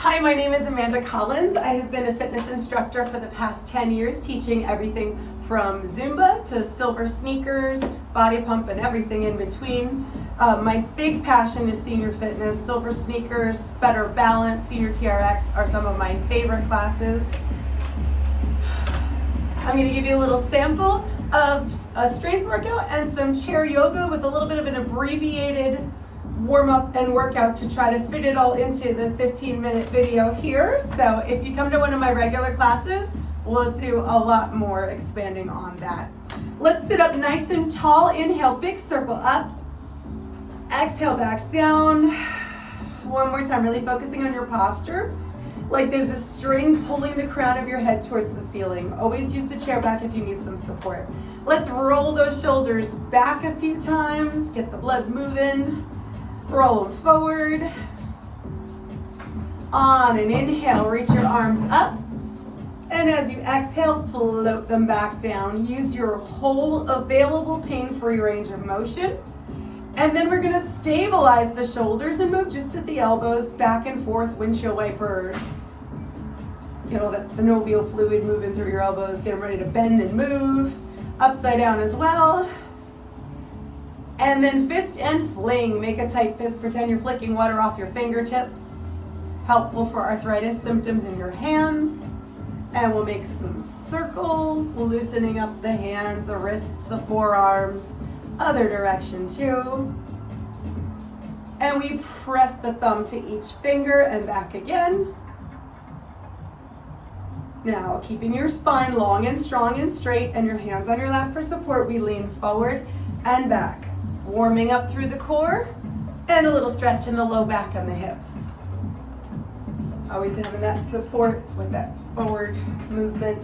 Hi, my name is Amanda Collins. I have been a fitness instructor for the past 10 years, teaching everything from Zumba to silver sneakers, body pump, and everything in between. My big passion is senior fitness. Silver sneakers, better balance, senior TRX are some of my favorite classes. I'm going to give you a little sample of a strength workout and some chair yoga with a little bit of an abbreviated warm-up and workout to try to fit it all into the 15-minute video here. So if you come to one of my regular classes, we'll do a lot more expanding on that. Let's sit up nice and tall. Inhale, big circle up. Exhale, back down. One more time, really focusing on your posture. Like there's a string pulling the crown of your head towards the ceiling. Always use the chair back if you need some support. Let's roll those shoulders back a few times. Get the blood moving. Roll them forward. On an inhale, reach your arms up. And as you exhale, float them back down. Use your whole available pain-free range of motion. And then we're gonna stabilize the shoulders and move just at the elbows, back and forth, windshield wipers. Get all that synovial fluid moving through your elbows. Get them ready to bend and move. Upside down as well. And then fist and fling. Make a tight fist. Pretend you're flicking water off your fingertips. Helpful for arthritis symptoms in your hands. And we'll make some circles, loosening up the hands, the wrists, the forearms. Other direction too. And we press the thumb to each finger and back again. Now, keeping your spine long and strong and straight and your hands on your lap for support, we lean forward and back. Warming up through the core and a little stretch in the low back and the hips. Always having that support with that forward movement.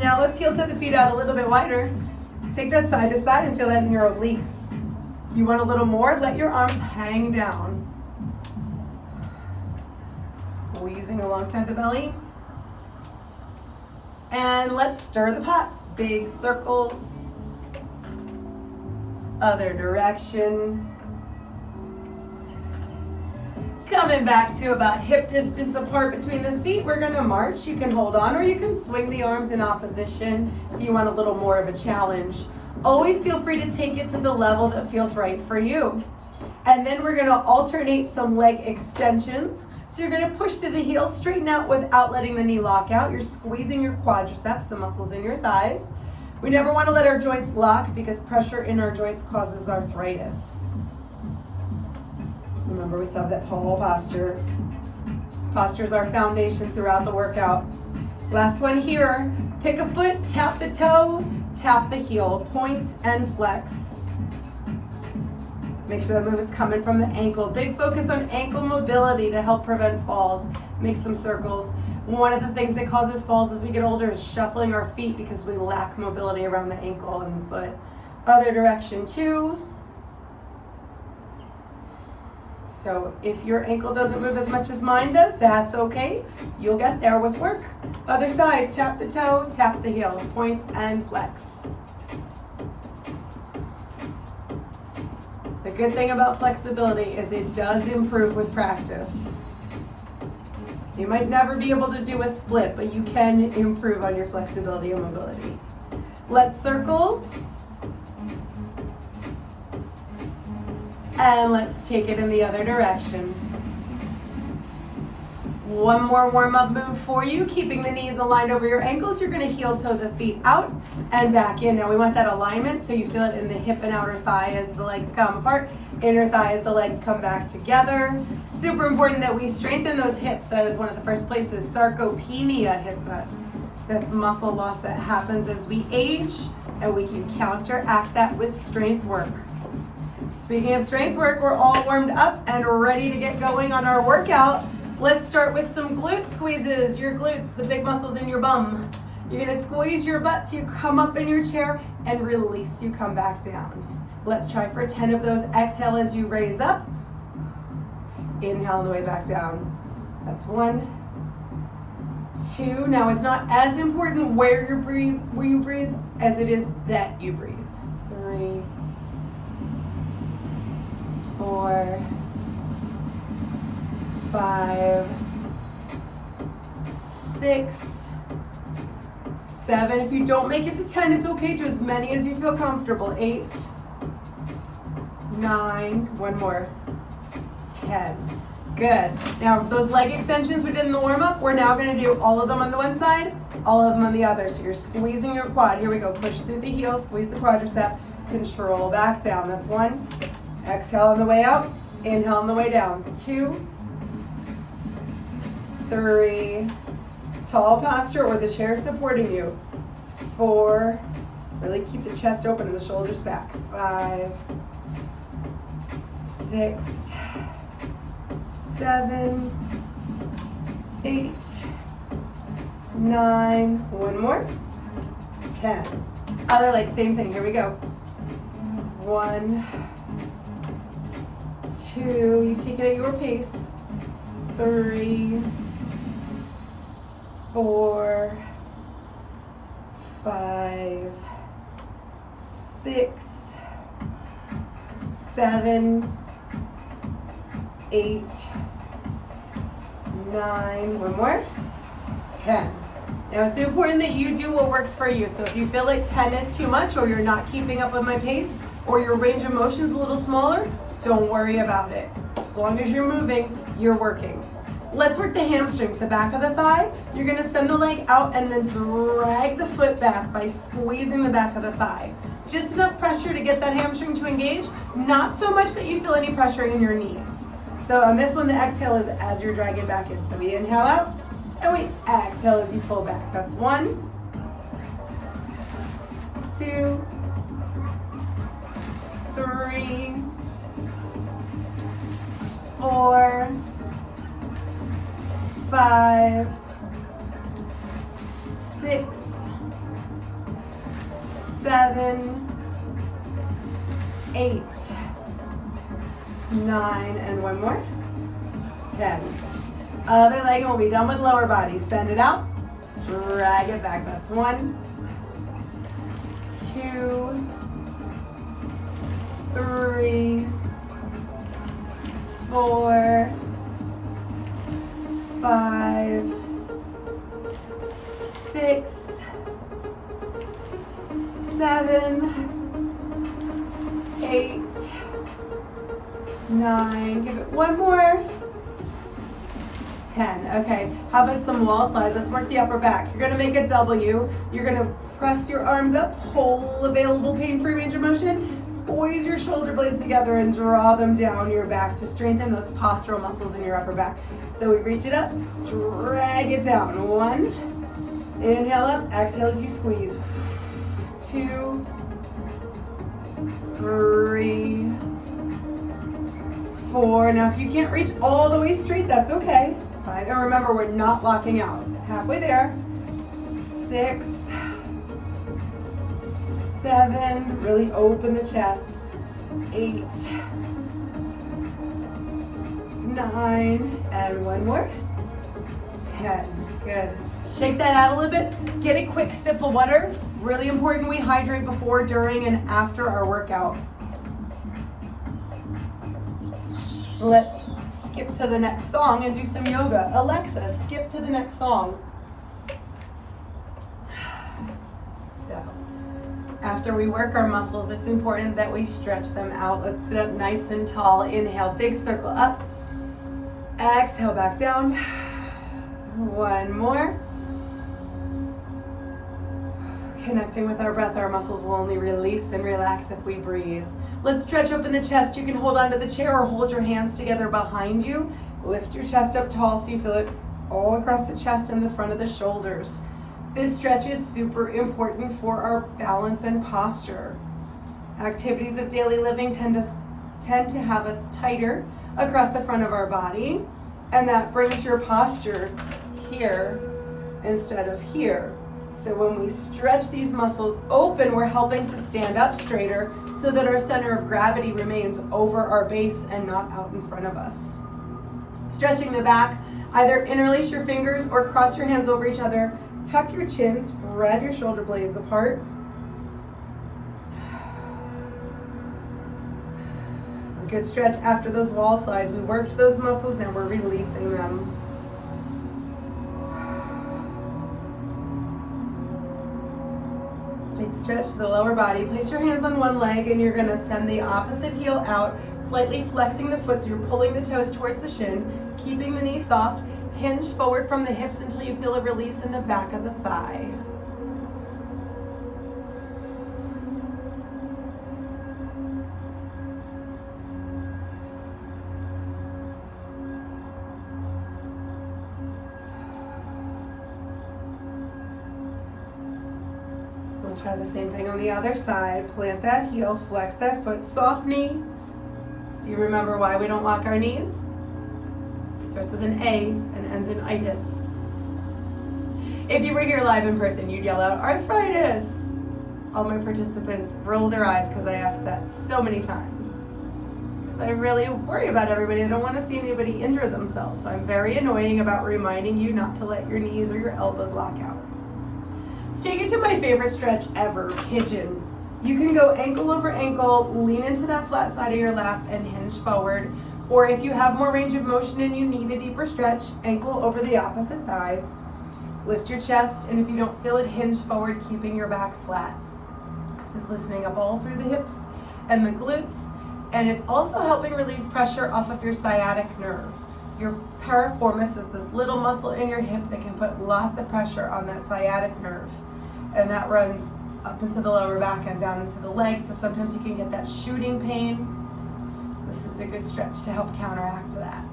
Now let's heel to the feet out a little bit wider. Take that side to side and feel that in your obliques. You want a little more? Let your arms hang down. Squeezing alongside the belly. And let's stir the pot. Big circles. Other direction. Coming back to about hip distance apart between the feet, we're gonna march. You can hold on or you can swing the arms in opposition if you want a little more of a challenge. Always feel free to take it to the level that feels right for you. And then we're gonna alternate some leg extensions. So you're gonna push through the heels, straighten out without letting the knee lock out. You're squeezing your quadriceps, the muscles in your thighs. We never wanna let our joints lock because pressure in our joints causes arthritis. Remember, we still have that tall posture. Posture is our foundation throughout the workout. Last one here. Pick a foot, tap the toe, tap the heel, point and flex. Make sure that move is coming from the ankle. Big focus on ankle mobility to help prevent falls. Make some circles. One of the things that causes falls as we get older is shuffling our feet because we lack mobility around the ankle and the foot. Other direction too. So if your ankle doesn't move as much as mine does, that's okay. You'll get there with work. Other side, tap the toe, tap the heel, point and flex. The good thing about flexibility is it does improve with practice. You might never be able to do a split, but you can improve on your flexibility and mobility. Let's circle. And let's take it in the other direction. One more warm-up move for you, keeping the knees aligned over your ankles. You're gonna heel toe the feet out and back in. Now we want that alignment so you feel it in the hip and outer thigh as the legs come apart, inner thigh as the legs come back together. Super important that we strengthen those hips. That is one of the first places sarcopenia hits us. That's muscle loss that happens as we age, and we can counteract that with strength work. Speaking of strength work, we're all warmed up and ready to get going on our workout. Let's start with some glute squeezes. Your glutes, the big muscles in your bum. You're gonna squeeze your butt so you come up in your chair and release, you come back down. Let's try for 10 of those. Exhale as you raise up. Inhale on the way back down. That's 1, 2. Now it's not as important where you breathe as it is that you breathe. 3, 4, 5, 6, 7. If you don't make it to 10, it's okay. Do as many as you feel comfortable. 8, 9, one more, 10. Good. Now those leg extensions we did in the warm-up, we're now going to do all of them on the one side, all of them on the other. So you're squeezing your quad. Here we go. Push through the heel, squeeze the quadricep, control back down. That's 1. Exhale on the way out, inhale on the way down. 2, 3, tall posture or the chair supporting you. 4, really keep the chest open and the shoulders back. 5, 6, 7, 8, 9, one more, 10. Other leg, same thing, here we go. 1, 2, you take it at your pace. 3, 4, 5, 6, 7, 8, 9, one more, 10. Now it's important that you do what works for you. So if you feel like 10 is too much, or you're not keeping up with my pace, or your range of motion is a little smaller, don't worry about it. As long as you're moving, you're working. Let's work the hamstrings, the back of the thigh. You're gonna send the leg out and then drag the foot back by squeezing the back of the thigh. Just enough pressure to get that hamstring to engage, not so much that you feel any pressure in your knees. So on this one, the exhale is as you're dragging back in. So we inhale out, and we exhale as you pull back. That's 1, 2, 3, 4, 5, 6, 7, 8, 9, and one more, 10. Other leg, and we'll be done with lower body. Send it out, drag it back. That's 1, 2, 3, 4, 5, 6, 7, 8, 9. Give it one more. 10. Okay, how about some wall slides? Let's work the upper back. You're gonna make a W. You're gonna press your arms up, whole available pain-free range of motion. Squeeze your shoulder blades together and draw them down your back to strengthen those postural muscles in your upper back. So we reach it up, drag it down. 1, inhale up, exhale as you squeeze. 2, 3, 4. Now if you can't reach all the way straight, that's okay. 5, and remember, we're not locking out. Halfway there. 6, 7, really open the chest. 8, 9, and one more. 10. Good. Shake that out a little bit. Get a quick sip of water. Really important we hydrate before, during, and after our workout. Let's skip to the next song and do some yoga. Alexa, skip to the next song. So, after we work our muscles, it's important that we stretch them out. Let's sit up nice and tall. Inhale, big circle up. Exhale, back down. One more. Connecting with our breath, our muscles will only release and relax if we breathe. Let's stretch open the chest. You can hold onto the chair or hold your hands together behind you. Lift your chest up tall so you feel it all across the chest and the front of the shoulders. This stretch is super important for our balance and posture. Activities of daily living tend to have us tighter across the front of our body, and that brings your posture here instead of here. So when we stretch these muscles open, we're helping to stand up straighter so that our center of gravity remains over our base and not out in front of us. Stretching the back, either interlace your fingers or cross your hands over each other. Tuck your chin, spread your shoulder blades apart. Good stretch after those wall slides. We worked those muscles, now we're releasing them. Let's take the stretch to the lower body. Place your hands on one leg and you're gonna send the opposite heel out, slightly flexing the foot so you're pulling the toes towards the shin, keeping the knee soft. Hinge forward from the hips until you feel a release in the back of the thigh. We'll try the same thing on the other side. Plant that heel, flex that foot, soft knee. Do you remember why we don't lock our knees? Starts with an A and ends in itis. If you were here live in person, you'd yell out, arthritis. All my participants roll their eyes because I ask that so many times. Because I really worry about everybody. I don't want to see anybody injure themselves. So I'm very annoying about reminding you not to let your knees or your elbows lock out. Let's take it to my favorite stretch ever, pigeon. You can go ankle over ankle, lean into that flat side of your lap and hinge forward. Or if you have more range of motion and you need a deeper stretch, ankle over the opposite thigh. Lift your chest, and if you don't feel it, hinge forward, keeping your back flat. This is loosening up all through the hips and the glutes, and it's also helping relieve pressure off of your sciatic nerve. Your piriformis is this little muscle in your hip that can put lots of pressure on that sciatic nerve, and that runs up into the lower back and down into the legs, so sometimes you can get that shooting pain. This is a good stretch to help counteract that.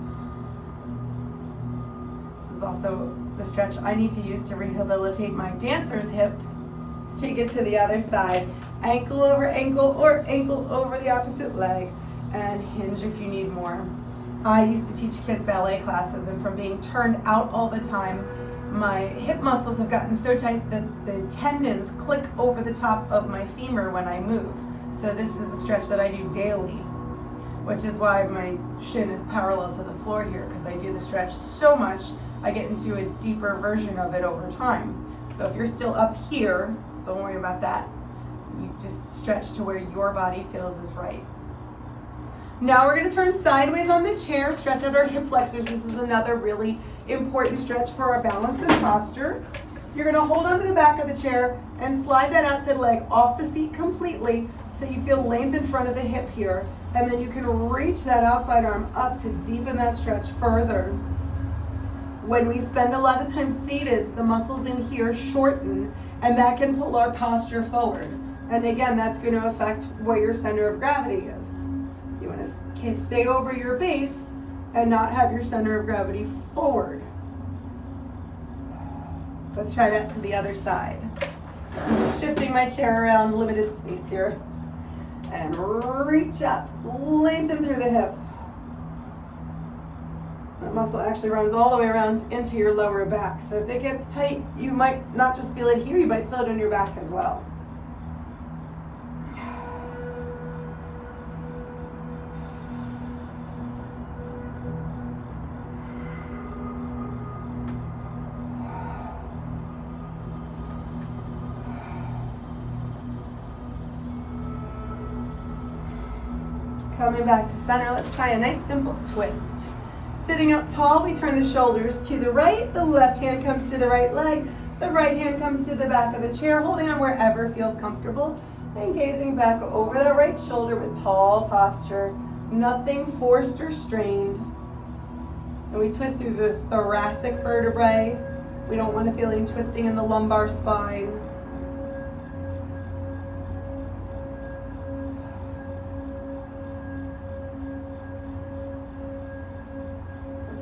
This is also the stretch I need to use to rehabilitate my dancer's hip. Let's take it to the other side. Ankle over ankle or ankle over the opposite leg, and hinge if you need more. I used to teach kids ballet classes, and from being turned out all the time, my hip muscles have gotten so tight that the tendons click over the top of my femur when I move. So this is a stretch that I do daily, which is why my shin is parallel to the floor here, because I do the stretch so much, I get into a deeper version of it over time. So if you're still up here, don't worry about that. You just stretch to where your body feels is right. Now we're gonna turn sideways on the chair, stretch out our hip flexors. This is another really important stretch for our balance and posture. You're gonna hold onto the back of the chair and slide that outside leg off the seat completely so you feel length in front of the hip here. And then you can reach that outside arm up to deepen that stretch further. When we spend a lot of time seated, the muscles in here shorten, and that can pull our posture forward. And again, that's going to affect where your center of gravity is. You want to stay over your base and not have your center of gravity forward. Let's try that to the other side. Shifting my chair around, limited space here. And reach up, lengthen through the hip. That muscle actually runs all the way around into your lower back. So if it gets tight, you might not just feel it here, you might feel it in your back as well. Coming back to center, let's try a nice simple twist. Sitting up tall, we turn the shoulders to the right, the left hand comes to the right leg, the right hand comes to the back of the chair, holding on wherever feels comfortable, and gazing back over that right shoulder with tall posture, nothing forced or strained. And we twist through the thoracic vertebrae. We don't want to feel any twisting in the lumbar spine.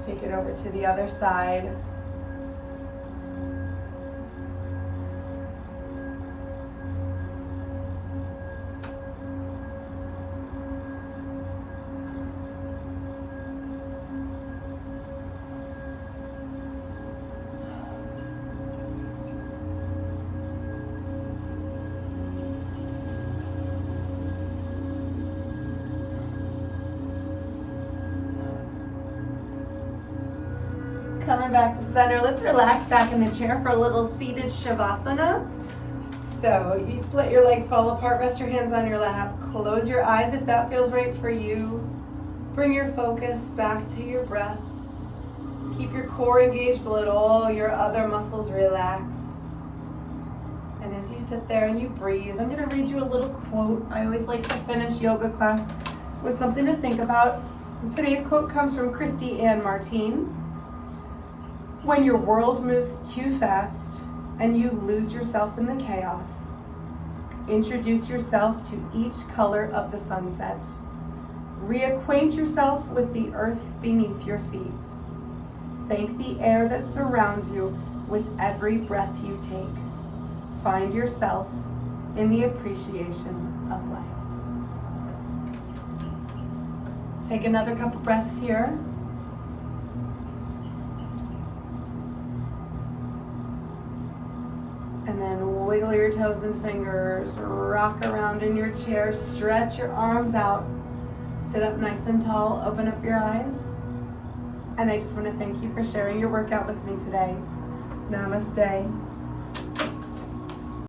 Take it over to the other side. Coming back to center, let's relax back in the chair for a little seated Shavasana. So you just let your legs fall apart, rest your hands on your lap, close your eyes if that feels right for you. Bring your focus back to your breath. Keep your core engaged, but let all your other muscles relax. And as you sit there and you breathe, I'm going to read you a little quote. I always like to finish yoga class with something to think about. Today's quote comes from Christy Ann Martin. When your world moves too fast and you lose yourself in the chaos, introduce yourself to each color of the sunset. Reacquaint yourself with the earth beneath your feet. Thank the air that surrounds you with every breath you take. Find yourself in the appreciation of life. Take another couple breaths here. And then wiggle your toes and fingers, rock around in your chair, stretch your arms out, sit up nice and tall, open up your eyes. And I just want to thank you for sharing your workout with me today. Namaste.